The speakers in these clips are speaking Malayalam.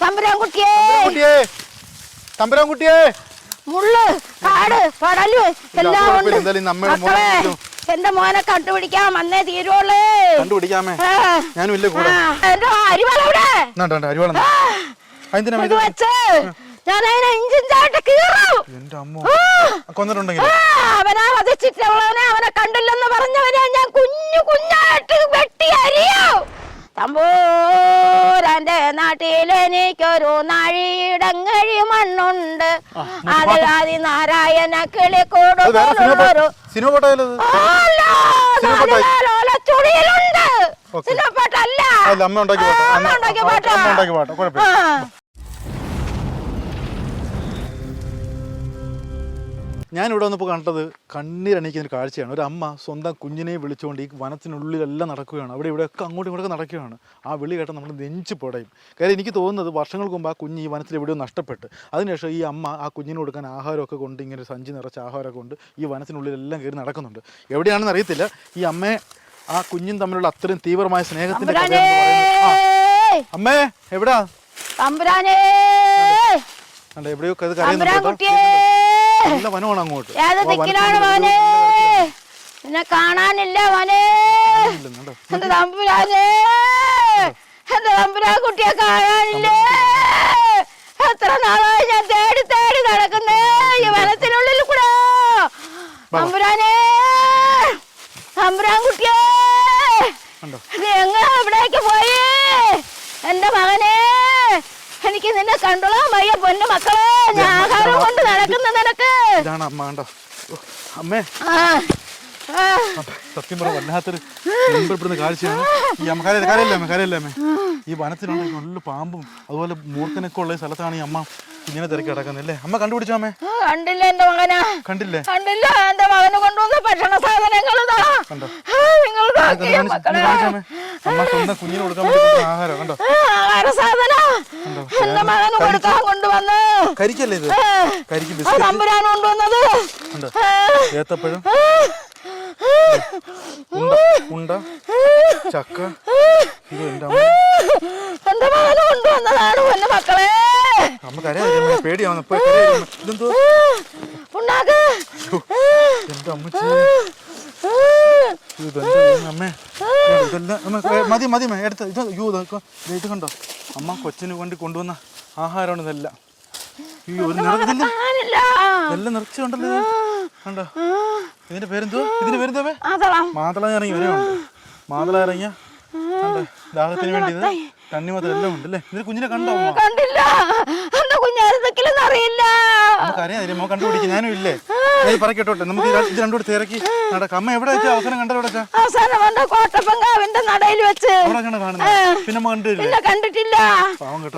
തമ്പുരാൻകുട്ടിയെ മുള്ള് കാട് പടല് എല്ലാം ഉണ്ട്. എന്റെ മോനെ കണ്ടുപിടിക്കാൻ വന്നേ തീരുള്ളേ. കണ്ടുപിടിക്കാമേ ഞാനും ഇല്ലേ കൂടെ. ഇത് വെച്ച് ഞാൻ അതിനെ ഇഞ്ചിഞ്ചായിട്ട് കീറും. അവനാ വധിച്ചിട്ടുള്ളവനെ അവനെ കണ്ടില്ലെന്ന് പറഞ്ഞവനെ ഞാൻ കുഞ്ഞു കുഞ്ഞായിട്ട് വെട്ടി അരിയും. തമ്പൂരാന്റെ നാട്ടിൽ എനിക്കൊരു നാഴിയിടങ്ങഴി മണ്ണുണ്ട്. അത് ആദിനാരായണ കിളിക്കൂടുണ്ട്. ചുടിയിലുണ്ട്. സിനിമ പാട്ടല്ല, അമ്മ ഉണ്ടാക്കിയ പാട്ടാ. ഞാനിവിടെ വന്നപ്പോൾ കണ്ടത് കണ്ണീരണിക്കുന്ന ഒരു കാഴ്ചയാണ്. ഒരു അമ്മ സ്വന്തം കുഞ്ഞിനെ വിളിച്ചുകൊണ്ട് ഈ വനത്തിനുള്ളിലെല്ലാം നടക്കുകയാണ്. അവിടെ ഇവിടെയൊക്കെ അങ്ങോട്ടും ഇങ്ങോട്ടൊക്കെ നടക്കുകയാണ്. ആ വിളി കേട്ടാൽ നമ്മൾ നെഞ്ച് പൊടയും. കാര്യം എനിക്ക് തോന്നുന്നത് വർഷങ്ങൾക്ക് മുമ്പ് ആ കുഞ്ഞ് ഈ വനത്തിൽ എവിടെയോ നഷ്ടപ്പെട്ട് അതിനുശേഷം ഈ അമ്മ ആ കുഞ്ഞിന് കൊടുക്കാൻ ആഹാരമൊക്കെ കൊണ്ട് ഇങ്ങനെ സഞ്ചി നിറച്ച ആഹാരമൊക്കെ കൊണ്ട് ഈ വനത്തിനുള്ളിലെല്ലാം കയറി നടക്കുന്നുണ്ട്. എവിടെയാണെന്ന് അറിയത്തില്ല. ഈ അമ്മയെ ആ കുഞ്ഞും തമ്മിലുള്ള അത്രയും തീവ്രമായ സ്നേഹത്തിന്റെ അമ്മേ എവിടാ എവിടെയോ അത് കരയുന്നുണ്ട്. നല്ല വനമാണ് അങ്ങോട്ട്. എന്നെ കാണാനില്ല മോനെ. എന്റെ തമ്പുരാൻകുട്ടിയെ കാണാനില്ലേ? എത്ര നാളായി ഞാൻ തേടി തേടി നടക്കുന്നേ ഈ വനത്തിനുള്ളിൽ കൂടെ. തമ്പുരാൻകുട്ടിയെ എങ്ങനെ എവിടേക്ക് പോയി? എന്റെ മകനെ എനിക്ക് നിന്നെ കണ്ടോളാൻ വയ്യ പൊന്നു മക്കളെ. ഞാൻ ആഹാരം കൊണ്ട് നടക്കുന്ന നിനക്ക്. അമ്മേ സത്യം പറഞ്ഞ വല്ലാത്തൊരു കാഴ്ചയാണ്. ഈ അമ്മ കരയല്ലേ ഈ വനത്തിലുള്ള നല്ല പാമ്പും അതുപോലെ മൂർഖനൊക്കെ ഉള്ള സ്ഥലത്താണ് ഈ അമ്മ ഇങ്ങനെ തിരക്കി കിടക്കുന്നല്ലേ. അമ്മ കണ്ടുപിടിച്ചോ അമ്മേ? കണ്ടില്ല എന്റെ മകനാ. കണ്ടില്ല എന്റെ മകന് കൊണ്ടുവന്ന ഭക്ഷണ സാധനങ്ങൾ അമ്മ സ്വന്തം കുഞ്ഞിന് കൊടുക്കാൻ പറ്റുന്ന ആഹാരം കണ്ടോ? ആഹാര സാധനം എന്റെ മകന് കൊടുക്കാൻ കൊണ്ടുവന്ന്. കരിക്കല്ലേ ഇത്? കരിക്ക് തമ്പുരാൻ കൊണ്ടുവന്നത്. ഏത്തപ്പഴം, ഉണ്ട, ചക്ക. ഇത് എന്റെ മകന് കൊണ്ടുവന്നതാണ് എന്റെ മക്കളെ. അമ്മ കരയാ പേടിയാവുന്ന ഇതെന്തോ എന്റെ അമ്മച്ചി. അമ്മേ മതി മതി എടുത്ത ഇത് കണ്ടോ? അമ്മ കൊച്ചിന് വേണ്ടി കൊണ്ടുവന്ന ആഹാരമാണ് ഇതെല്ലാം. എല്ലാം നിറച്ച് കണ്ടല്ലോ കണ്ടോ? ഇതിന്റെ പേരെന്തോ? ഇതിന്റെ പേരെന്തോ? മാതള ഇറങ്ങി വരെയുണ്ട്. മാതള ഇറങ്ങിയ ദാഹത്തിന് വേണ്ടി ഇത് തണ്ണിമത്തം എല്ലാം ഉണ്ട് അല്ലേ? ഇതിന് കുഞ്ഞിനെ കണ്ടോ? കണ്ടില്ല. അറിയില്ല. നമുക്കറിയാം കണ്ടുപിടിക്കും. ഞാനും ഇല്ലേ പറക്കട്ടോട്ടെ. നമുക്ക് ഇത് രണ്ടുകൂടി തിരക്കി നടക്കാം. അമ്മ എവിടെ വെച്ചാ അവസാനം കണ്ടോ? കോട്ടപ്പങ്കാവിന്റെ നടയിൽ വെച്ച്. പിന്നെ കണ്ടിട്ടില്ല.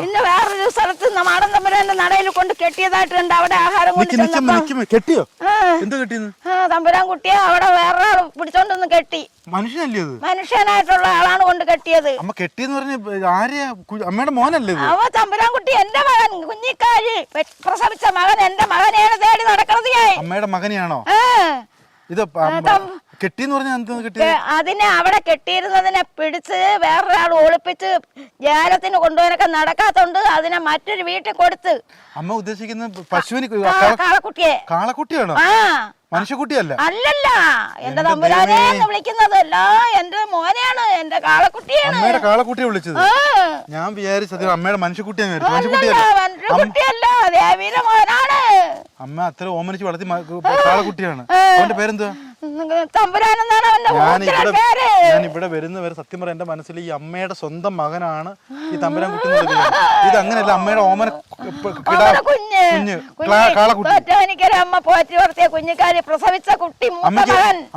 പിന്നെ വേറൊരു സ്ഥലത്ത് മാടൻ തമ്പുരാന്റെ നടയിൽ കൊണ്ട് കെട്ടിയതായിട്ടുണ്ട്. അവിടെ ആഹാരം കെട്ടിയോ? എന്താ കെട്ടിയെന്ന്? തമ്പുരാൻ കുട്ടിയെ അവിടെ വേറൊരാൾ പിടിച്ചോണ്ടൊന്ന് കെട്ടി. മനുഷ്യനല്ലേ? മനുഷ്യനായിട്ടുള്ള ആളാണ് കൊണ്ട് കെട്ടിയത്. അമ്മ കെട്ടിയെന്ന് പറഞ്ഞ ആരെയാ? അമ്മയുടെ മോനല്ലേ? അവ തമ്പുരാൻ കുട്ടി എന്റെ മകൻ. കുഞ്ഞിക്കാഴി പ്രസവിച്ച മകൻ എന്റെ മകനെയാണ് തേടി നടക്കുന്നത്. അമ്മയുടെ മകനെയാണോ ഇത് കെട്ടിയെന്ന് പറഞ്ഞ? അതിനെ അവിടെ കെട്ടിയിരുന്നതിനെ പിടിച്ച് വേറൊരാൾ ഒളിപ്പിച്ച് ജാലത്തിന് കൊണ്ടുപോകാനൊക്കെ നടക്കാത്തോണ്ട് അതിനെ മറ്റൊരു വീട്ടിൽ കൊടുത്ത്. അമ്മ ഉദ്ദേശിക്കുന്ന പശുവിന് കാളക്കുട്ടിയെ. കാളക്കുട്ടിയാണോ? മനുഷ്യക്കുട്ടിയല്ല. അല്ലല്ല എന്റെ തമ്പുരാനെ വിളിക്കുന്നതല്ല. എന്റെ മോനെയാണ്. എന്റെ കാളക്കുട്ടിയാണ്. അമ്മയുടെ കാളക്കുട്ടിയെ വിളിച്ചത് ഞാൻ വിചാരിച്ചത് അമ്മയുടെ മനുഷ്യക്കുട്ടിയാണ്. മനുഷ്യക്കുട്ടിയല്ല, ദേവിയുടെ മോനാണ്. അമ്മ അത്ര ഓമനിച്ച് വളർത്തി കാളക്കുട്ടിയാണ്. അവന്റെ പേരെന്തുവാ? ഞാൻ ഇവിടെ വരുന്നവരെ സത്യം പറയാൻ എന്റെ മനസ്സിൽ ഈ അമ്മയുടെ സ്വന്തം മകനാണ് ഈ തമ്പുരാൻ കുട്ടി. ഇത് അങ്ങനെയല്ല, അമ്മയുടെ ഓമന കുഞ്ഞ് കാളക്കുട്ടി. അമ്മ പോറ്റി വളർത്തിയ കുഞ്ഞിക്കാരി പ്രസവിച്ച കുട്ടി.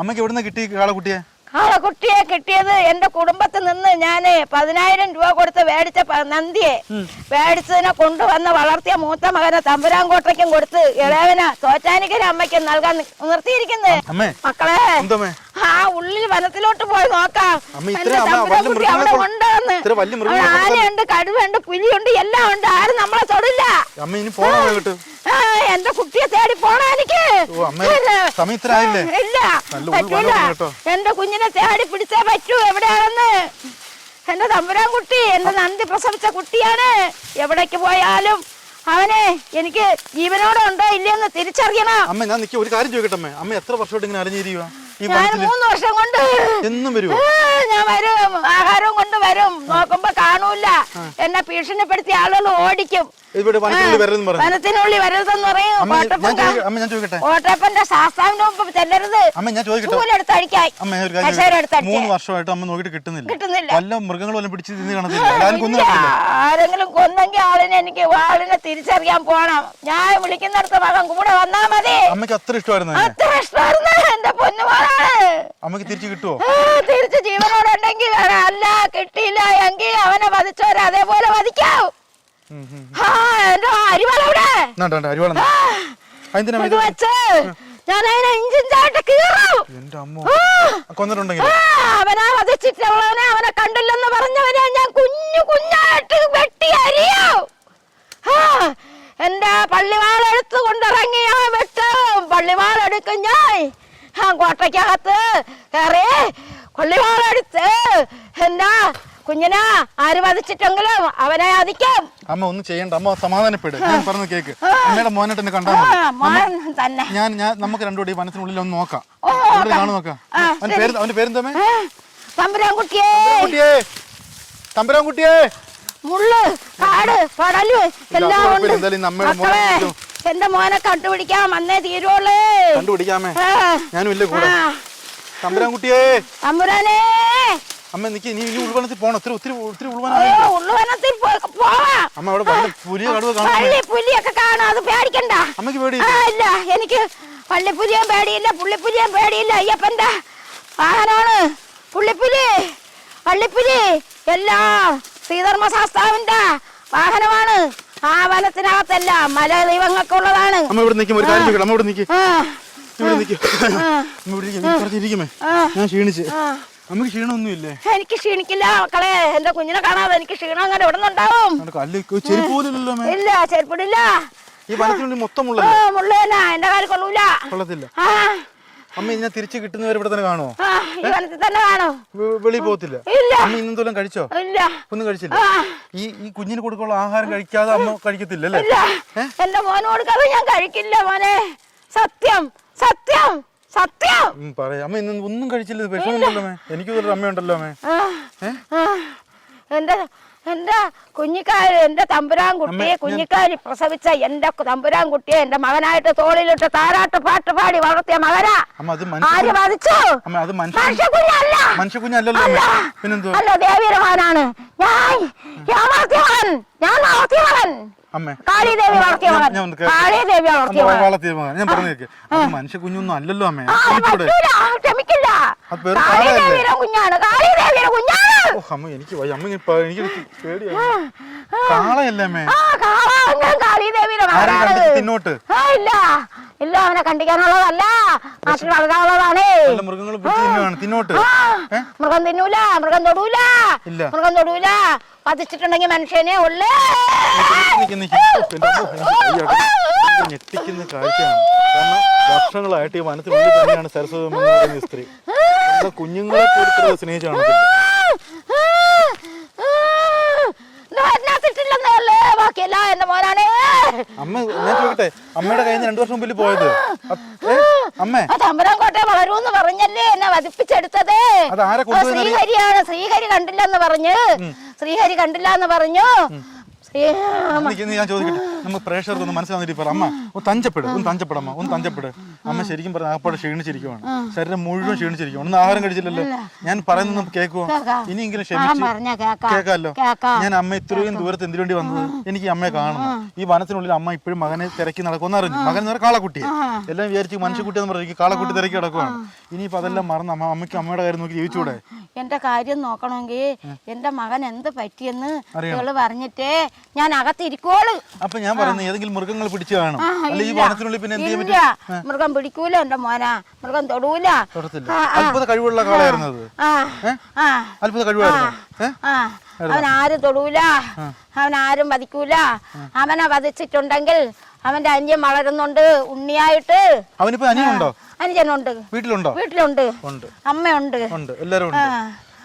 അമ്മക്ക് എവിടുന്ന കിട്ടി കാളക്കുട്ടിയെ? കാളക്കുട്ടിയെ കിട്ടിയത് എന്റെ കുടുംബത്തിൽ നിന്ന് ഞാന് 10,000 രൂപ കൊടുത്ത് മേടിച്ച നന്ദിയെ മേടിച്ചതിനെ കൊണ്ടുവന്ന് വളർത്തിയ മൂത്ത മകനെ തമ്പുരാൻ കോട്ടയ്ക്കും കൊടുത്ത് ഇളയവന തോറ്റാനിക്കര അമ്മയ്ക്ക് നൽകാൻ നിർത്തിയിരിക്കുന്നത്. മക്കളെ ആ ഉള്ളിൽ വനത്തിലോട്ട് പോയി നോക്കാം. അവിടെ ഉണ്ടെന്ന്. ആനയുണ്ട്, കടുവയുണ്ട്, പുലിയുണ്ട്, എല്ലാം ഉണ്ട്. ആരും നമ്മളെ തൊടില്ല. എന്റെ കുട്ടിയെ തേടി പോണോ എനിക്ക്? ഇല്ല, പറ്റൂല. എന്റെ കുഞ്ഞിനെ തേടി പിടിച്ചേ പറ്റൂ എവിടെയാണെന്ന്. എന്റെ തമ്പുരാൻ കുട്ടി എന്റെ നന്ദി പ്രസവിച്ച കുട്ടിയാണ്. എവിടേക്ക് പോയാലും അവനെ എനിക്ക് ജീവനോടെ ഉണ്ടോ ഇല്ലയെന്ന് തിരിച്ചറിയണം. അമ്മ ഞാൻ നിൽക്കുക, ഒരു കാര്യം ചോദിക്കട്ടെ അമ്മ, അമ്മ എത്ര വർഷമായിട്ട് ഇങ്ങനെ അറിഞ്ഞിരിക്കുക? ഞാൻ 3 വർഷം കൊണ്ട് എന്നും വരുമോ? ഞാൻ വരും, ആഹാരവും കൊണ്ട് വരും. നോക്കുമ്പോ കാണൂല. എന്നെ ഭീഷണിപ്പെടുത്തിയ ആളുകൾ ഓടിക്കും. വനത്തിനുള്ളിൽ വരരുതെന്ന് പറയും. ഓട്ടപ്പന്റെ ശാസ്താവിന്റെ മുമ്പ് ചെല്ലരുത്. എടുത്ത് അഴിക്കായി 3 വർഷമായിട്ട് അമ്മ നോക്കിട്ട് കിട്ടുന്നില്ല. വല്ല മൃഗങ്ങൾ വല്ല പിടിച്ച് തിന്ന് കാണത്തില്ല. ആരെങ്കിലും കൊന്നെങ്കിൽ ആളിനെ എനിക്ക് ആളിനെ തിരിച്ചറിയാൻ പോണം. ഞാൻ വിളിക്കുന്നിടത്ത് മകൻ കൂടെ വന്നാ മതി. അമ്മക്ക് അത്ര ഇഷ്ടമായിരുന്നു. അത്ര ഇഷ്ടമായിരുന്നു. എന്റെ പൊന്നുമോളാണ്. അമ്മക്ക് തിരിച്ചു കിട്ടുമോ? തിരിച്ച് ജീവനോടെ ഉണ്ടെങ്കിൽ. അല്ല കിട്ടിയില്ല എങ്കിൽ അവനെ വധിച്ചവരെ അതേപോലെ വധിക്കാവൂ. എന്റെ അരിവാളവിടെ ഞാൻ അതിനെ ഇഞ്ചിഞ്ചായിട്ട് കീറും. അവനെ വധിച്ചിട്ടുള്ളവനെ അവനെ കണ്ടില്ലെന്ന് പറഞ്ഞവനെ ഞാൻ കുഞ്ഞായിട്ട് വെട്ടി അരിയും. എന്റെ പള്ളിവാളെടുത്ത് കൊണ്ടിറങ്ങി ഞാൻ വെട്ടും. പള്ളിവാളെടുക്കും ഞാൻ. കോട്ടയ്ക്കകത്ത് കയറി പള്ളിവാളെടുത്ത് എന്താ കുഞ്ഞിനാ ആര് വധിച്ചിട്ടെങ്കിലും അവനെ അധികം. അമ്മ ഒന്നും ചെയ്യണ്ട, അമ്മ സമാധാനപ്പെടും. ഞാൻ പറഞ്ഞു കേക്ക്. അമ്മയുടെ മോനായിട്ട് എന്നെ കണ്ടാ തന്നെ ഞാൻ നമുക്ക് രണ്ടുകൂടി വനത്തിനുള്ളിൽ ഒന്ന് നോക്കാം. നോക്കാം. അവന്റെ പേരെന്താ? തമ്പുരാൻകുട്ടിയെ. മുള്ള് കാട് കടല് എല്ലാം ഉണ്ട്. എന്റെ മോനെ കണ്ടുപിടിക്കാൻ വന്നേ തീരുള്ളേ. കണ്ടുപിടിക്കാമേ, ഞാനും ഇല്ല കൂടെ. തമ്പുരാൻകുട്ടിയെ. തമ്പുരാനേ. അമ്മ നിക്ക്, നീ ഉൾവനത്തിൽ പോണം. ഒത്തിരി ഉൾവനത്തിൽ പോവാം. അമ്മ അവിടെ പുലിയൊക്കെ കാണാം, അത് പേടിക്കണ്ട. അമ്മക്ക് പേടിയില്ല? ഇല്ല, എനിക്ക് പള്ളിപ്പുലിയും പേടിയില്ല, പുള്ളിപ്പുലിയും പേടിയില്ല. അയ്യപ്പന്റെ വാഹനമാണ് പുള്ളിപ്പുലി. പള്ളിപ്പുലി എല്ലാം ശ്രീധർമ്മശാസ്താവിന്റെ വാഹനമാണ്. ആ വനത്തിനകത്തെല്ലാം മല ദൈവങ്ങൾക്കുള്ളതാണ്. അമ്മ ഇവിടെ നിൽക്കും, ഒരു കാര്യം ചോദിക്കണം. അമ്മ ഇവിടെ നിൽക്കും. ഞാൻ ക്ഷീണിച്ച്. അമ്മക്ക് ക്ഷീണമൊന്നുമില്ലേ? എനിക്ക് ക്ഷീണിക്കില്ല മക്കളെ. എന്റെ കുഞ്ഞിനെ കാണാതെ എനിക്ക് ക്ഷീണം അങ്ങനെ ഇവിടെ നിന്നുണ്ടാവും. ഇല്ല, ചെരുപ്പിടില്ല. ഈ വനത്തിനുള്ളിൽ മൊത്തം മുള്ളേനാ. എന്റെ കാര്യം കൊള്ളത്തില്ല. അമ്മ ഇങ്ങനെ തിരിച്ചു കിട്ടുന്നവരെ ഇവിടെ തന്നെ കാണുമോ? ഈ വനത്തിൽ തന്നെ കാണോ? വെളിയിൽ പോകത്തില്ല? ഇല്ല. അമ്മ ഇന്നെന്തോലും കഴിച്ചോ? ഇല്ല, ഒന്നും കഴിച്ചില്ല. ഈ കുഞ്ഞിന് കൊടുക്കാനുള്ള ആഹാരം കഴിക്കാതെ അമ്മ കഴിക്കത്തില്ല അല്ലേ? എന്റെ മോന് കൊടുക്കാതെ ഞാൻ കഴിക്കില്ല മോനെ. സത്യം സത്യം സത്യം പറയാം. അമ്മ ഇന്ന് ഒന്നും കഴിച്ചില്ല. വിഷമമുണ്ടല്ലോ അമ്മേ. എനിക്ക് അമ്മയുണ്ടല്ലോ അമ്മേ. എന്റെ കുഞ്ഞിക്കാരി, എന്റെ തമ്പുരാൻ കുട്ടിയെ കുഞ്ഞിക്കാരി പ്രസവിച്ച എന്റെ തമ്പുരാൻ കുട്ടിയെ എന്റെ മകനായിട്ട് തോളിലിട്ട് താരാട്ട് പാട്ട് പാടി വളർത്തിയ മകനാ. ആര് ബാധിച്ചു? മനുഷ്യക്കുഞ്ഞല്ലോ. അല്ല, ദേവിയുടെ ഞാൻ വളർത്തിയവൻ. ഞാൻ വളർത്തിയവൻ. കാളിദേവി വളർത്തിയ മകൻ. കാളിദേവി വളർത്തിയ മകൻ. ഞാൻ പറഞ്ഞു മനുഷ്യ കുഞ്ഞൊന്നും അല്ലല്ലോ അമ്മേ. ക്ഷമിക്കില്ല. കാളിദേവിയുടെ കുഞ്ഞാണ്. കാളിദേവിയുടെ കുഞ്ഞാണ്. എനിക്ക് കാളയല്ലേ അമ്മേ? കാളിദേവിയുടെ മകനാണ്. തിന്നോട്ട് ഇല്ല ഇല്ല, അവനെ കണ്ടിക്കാനുള്ളതല്ല, നാട്ടിൽ വളരാനുള്ളതാണ്. മൃഗങ്ങൾ തിന്നോട്ട്. മൃഗം തിന്നൂല, മൃഗം തൊടൂല, മൃഗം തൊടൂല. വധിച്ചിട്ടുണ്ടെങ്കിൽ മനുഷ്യനെ ഉള്ളേ. ഞെട്ടിക്കുന്ന കാഴ്ചയാണ്. കാരണം വർഷങ്ങളായിട്ട് ഈ വനത്തിനുള്ളിൽ തന്നെയാണ് സരസ്വതി എന്ന് പറയുന്ന സ്ത്രീ. കുഞ്ഞുങ്ങളെ കൂടുതൽ സ്നേഹിച്ചാണ്. അമ്മ ഞാൻ ചോദിക്കട്ടെ, അമ്മയുടെ കയ്യിൽ നിന്ന് 2 വർഷം മുമ്പിൽ പോയത് അമ്മേ തമ്പുരാൻകോട്ടെ വളരൂന്ന് പറഞ്ഞല്ലേ എന്നെ വധിപ്പിച്ചെടുത്തത്. ശ്രീഹരിയാണ്. ശ്രീഹരി കണ്ടില്ലെന്ന് പറഞ്ഞു. ഞാൻ ചോദിക്കട്ടെ, നമുക്ക് പ്രേക്ഷകർക്ക് ഒന്ന് മനസ്സിലാവുന്ന പറ. അമ്മ ഒന്ന് തഞ്ചപ്പെടമ്മ. അമ്മ ശരിക്കും പറഞ്ഞ ആപ്പാടെ ക്ഷീണിച്ചിരിക്കുവാണ്. ശരീരം മുഴുവൻ ക്ഷീണിച്ചിരിക്കുവാണ്. ഒന്നും ആഹാരം കഴിച്ചില്ലല്ലോ. ഞാൻ പറയുന്നത് കേൾക്കുവോ? ഇനിയെങ്കിലും കേൾക്കാമല്ലോ. ഞാൻ അമ്മ ഇത്രയും ദൂരത്ത് എന്തിനു വേണ്ടി വന്നത്? എനിക്ക് അമ്മയെ കാണണം. ഈ വനത്തിനുള്ളിൽ അമ്മ ഇപ്പോഴും മകനെ തിരക്കി നടക്കുമെന്ന് അറിഞ്ഞു. മകൻ കാളക്കുട്ടിയെ എല്ലാം വിചാരിച്ച് മനുഷ്യക്കുട്ടിയെന്ന് പറഞ്ഞു കാളക്കുട്ടി തിരക്കി കിടക്കുവാണ്. ഇനിയിപ്പോ അതെല്ലാം മറന്ന് അമ്മയ്ക്ക് അമ്മയുടെ കാര്യം നോക്കി ജീവിച്ചൂടെ? എന്റെ കാര്യം നോക്കണമെങ്കിൽ എന്റെ മകൻ എന്ത് പറ്റിയെന്ന് പറഞ്ഞിട്ടേ ഞാൻ അകത്തിരിക്കോളൂ. അപ്പൊ ഞാൻ പറയുന്നത് ഏതെങ്കിലും മൃഗങ്ങൾ പിടിച്ചു കാണും. ഈ വനത്തിനുള്ളിൽ പിന്നെ എന്ത് ചെയ്യാൻ പറ്റും? മൃഗം പിടിക്കൂല എന്റെ മോനാ. മൃഗം തൊടൂല. അത്ഭുത കഴിവുള്ള കാളായിരുന്നത്. അത്ഭുത കഴിവായിരുന്നു. അവനാരും തൊടൂല, അവനാരും വധിക്കൂല. അവനെ വധിച്ചിട്ടുണ്ടെങ്കിൽ അവന്റെ അന്യം വളരുന്നുണ്ട് ഉണ്ണിയായിട്ട്. അവനിപ്പോ അനിയനുണ്ടോ? അനുജനുണ്ട്. വീട്ടിലുണ്ട്. അമ്മയുണ്ട്. എല്ലാരും ഉണ്ട്.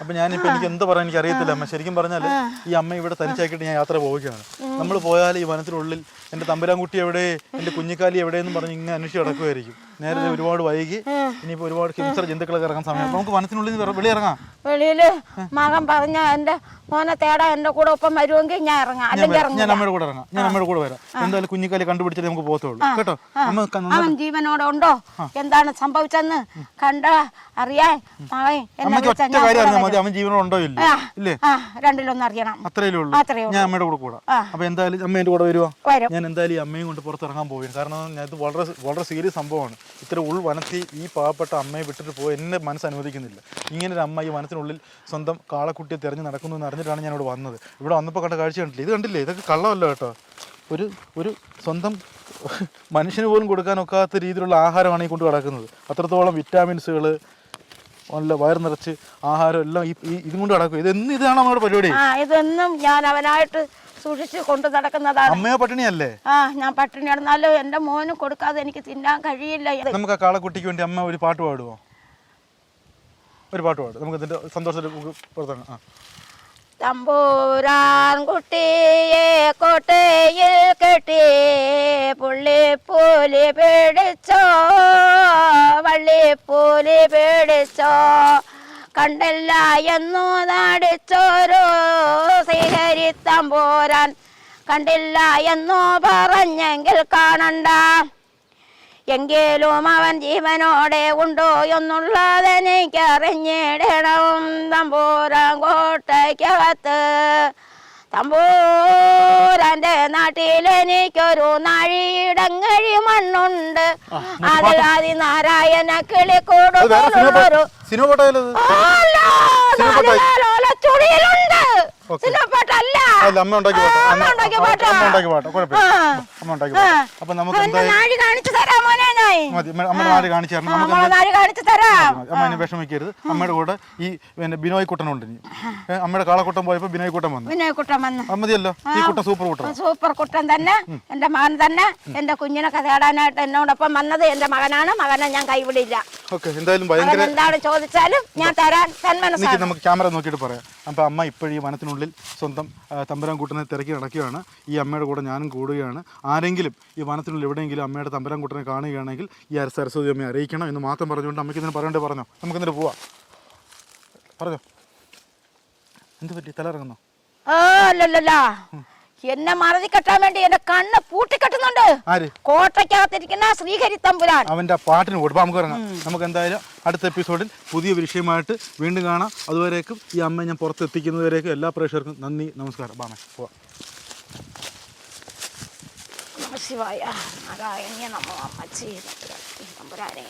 അപ്പൊ ഞാനിപ്പോ എനിക്ക് എന്താ പറയാൻ എനിക്ക് അറിയത്തില്ല അമ്മ. ശരിക്കും പറഞ്ഞാല് ഈ അമ്മ ഇവിടെ തനിച്ചാക്കിയിട്ട് ഞാൻ യാത്ര പോവുകയാണ്. നമ്മൾ പോയാൽ ഈ വനത്തിനുള്ളിൽ എന്റെ തമ്പുരാൻകുട്ടി എവിടെ, എന്റെ കുഞ്ഞിക്കാലി എവിടെയെന്ന് പറഞ്ഞ് ഇങ്ങനെ അന്വേഷിച്ച് കിടക്കുമായിരിക്കും. നേരത്തെ ഒരുപാട് വൈകി, ഇനിയിപ്പോ ഒരുപാട് ഹിംസർ ജന്തുക്കളൊക്കെ ഇറങ്ങാൻ സമയം. നമുക്ക് വനത്തിനുള്ളിൽ വെളി ഇറങ്ങാം. വെളിയില് മകൻ പറഞ്ഞ എന്റെ മോനെ തേടാ എന്റെ കൂടെ ഒപ്പം വരുമെങ്കിൽ ഞാൻ ഇറങ്ങാം, അല്ലെങ്കിൽ ഞാൻ അമ്മയുടെ കൂടെ ഇറങ്ങാം. ഞാൻ അമ്മയുടെ കൂടെ വരാം. എന്തായാലും കുഞ്ഞിക്കാലി കണ്ടുപിടിച്ചാലേ നമുക്ക് പോകത്തുള്ളൂ കേട്ടോ. അവൻ ജീവനോടെ ഉണ്ടോ, എന്താണ് സംഭവിച്ചെന്ന് കണ്ട അറിയാൻ മകൻ അമ്മയ്ക്ക് ഒറ്റ കാര്യം അറിഞ്ഞാൽ മതി, അവൻ ജീവനോടെ ഉണ്ടോ ഇല്ലേ? രണ്ടിലൊന്നും അറിയണം. അത്രയേ ഉള്ളൂ. ഞാൻ അമ്മയുടെ കൂടെ കൂടാം. അപ്പൊ എന്തായാലും അമ്മ എന്റെ കൂടെ വരുവാ. ഞാൻ എന്തായാലും ഈ അമ്മയും കൊണ്ട് പുറത്തിറങ്ങാൻ പോവുകയാണ്. കാരണം ഞാൻ ഇത് വളരെ വളരെ സീരിയസ് സംഭവമാണ്. ഇത്ര ഉൾവനത്തിൽ ഈ പാവപ്പെട്ട അമ്മയെ വിട്ടിട്ട് പോയി എന്നെ മനസ്സ് അനുവദിക്കുന്നില്ല. ഇങ്ങനെ ഒരു അമ്മ ഈ വനത്തിനുള്ളിൽ സ്വന്തം കാളക്കുട്ടിയെ തിരഞ്ഞ് നടക്കുന്നു എന്ന് അറിഞ്ഞിട്ടാണ് ഞാൻ ഇവിടെ വന്നത്. ഇവിടെ വന്നപ്പോൾ കണ്ട കാഴ്ച കണ്ടില്ലേ? ഇത് കണ്ടില്ലേ? ഇതൊക്കെ കള്ളമല്ല കേട്ടോ. ഒരു സ്വന്തം മനുഷ്യന് പോലും കൊടുക്കാനൊക്കാത്ത രീതിയിലുള്ള ആഹാരമാണ് ഈ കൊണ്ട് കിടക്കുന്നത്. അത്രത്തോളം വിറ്റാമിൻസുകൾ നല്ല വയർ നിറച്ച് ആഹാരം എല്ലാം ഇതും കൊണ്ട് കിടക്കും. ഇതാണ് നമ്മുടെ പരിപാടി. ഇതൊന്നും ഞാൻ അവനായിട്ട് സൂക്ഷിച്ച് കൊണ്ട് നടക്കുന്നതാണ്. അമ്മയോ പട്ടിണിയല്ലേ? ഞാൻ പട്ടിണി കിടന്നാലും എന്റെ മോന് കൊടുക്കാതെ എനിക്ക് തിന്നാൻ കഴിയില്ല. നമുക്ക് ആ കാളക്കുട്ടിക്ക് വേണ്ടി അമ്മ ഒരു പാട്ട് പാടുമോ? ഒരു പാട്ട് പാടും. നമുക്ക് ഇതിന്റെ സന്തോഷത്തിൽ പുറത്തിറങ്ങാം. തമ്പൂരാൻ കുട്ടിയെ കോട്ടയിൽ കെട്ടി പുള്ളിപ്പൂലി പിടിച്ചോ, വള്ളിപ്പൂലി പിടിച്ചോ, കണ്ടില്ല എന്നു നടിച്ചോരോ ശ്രീഹരി തമ്പൂരാൻ, കണ്ടില്ല എന്നു പറഞ്ഞെങ്കിൽ കാണണ്ട, എങ്കിലും അവൻ ജീവനോടെ ഉണ്ടോ എന്നുള്ളതെനിക്കറിഞ്ഞിടണം. തമ്പൂരാൻ കോട്ടയ്ക്കകത്ത് തമ്പൂരാന്റെ നാട്ടിലെനിക്കൊരു നാഴിയിടങ്ങഴി മണ്ണുണ്ട്, അതിൽ ആദിനാരായണ കിളിക്കൂടുപോലൊരു ചുടിയിലുണ്ട്. അമ്മ ഉണ്ടാക്കി വിഷമിക്കരുത്. അമ്മയുടെ കൂടെ ഈ ബിനോയ് കുട്ടനുണ്ട്. അമ്മയുടെ കാളക്കുട്ടൻ പോയപ്പോ ബിനോയ് കുട്ടൻ വന്നു. മതിയല്ലോ. ഈ കുട്ടൻ സൂപ്പർ കുട്ടൻ തന്നെ, എന്റെ മകൻ തന്നെ. എന്റെ കുഞ്ഞിനെ തേടാനായിട്ട് എന്നോടൊപ്പം വന്നത് എന്റെ മകനാണ്. മകനെ ഞാൻ കൈവിടില്ല. എന്താണ് ചോദിച്ചാലും ഞാൻ തരാൻ തന്മനസ്സാണ്. നമുക്ക് ക്യാമറ നോക്കിയിട്ട് പറയാം. അപ്പൊ അമ്മ ഇപ്പോഴും ഈ വനത്തിനുള്ളിൽ സ്വന്തം തമ്പുരാൻകുട്ടനെ തിരക്കി നടക്കുകയാണ്. ഈ അമ്മയുടെ കൂടെ ഞാനും കൂടുകയാണ്. ആരെങ്കിലും ഈ വനത്തിനുള്ളിൽ എവിടെയെങ്കിലും അമ്മയുടെ തമ്പുരാൻകുട്ടനെ കാണുകയാണെങ്കിൽ ഈ സരസ്വതി അമ്മയെ അറിയിക്കണം എന്ന് മാത്രം പറഞ്ഞുകൊണ്ട് അമ്മയ്ക്ക് ഇതിന് പറയേണ്ടത് പറഞ്ഞോ. നമുക്കിന്നിട്ട് പോവാം. പറഞ്ഞോ. എന്ത് പറ്റി? തല ഇറങ്ങുന്നോ? അല്ലല്ല, എന്നെ മറതി കെട്ടാൻ വേണ്ടി എന്റെ കണ്ണ് പൂട്ടിക്കെട്ടുന്നുണ്ട്. കോട്ടയ്ക്കകത്തിരിക്കുന്ന ശ്രീഹരി തമ്പുരാൻ. അവന്റെ പാട്ടിന് കൊടുക്കാം. നമുക്ക് ഇറങ്ങാം. നമുക്ക് എന്തായാലും അടുത്ത എപ്പിസോഡിൽ പുതിയ വിഷയമായിട്ട് വീണ്ടും കാണാം. അതുവരേക്കും ഈ അമ്മയെ ഞാൻ പുറത്തെത്തിക്കുന്നതുവരേക്കും എല്ലാ പ്രേക്ഷകർക്കും നന്ദി, നമസ്കാരം. പോവാം. ശിവായ നാരായണീയ നമോ അമ്മച്ചി തമ്പുരാനെ.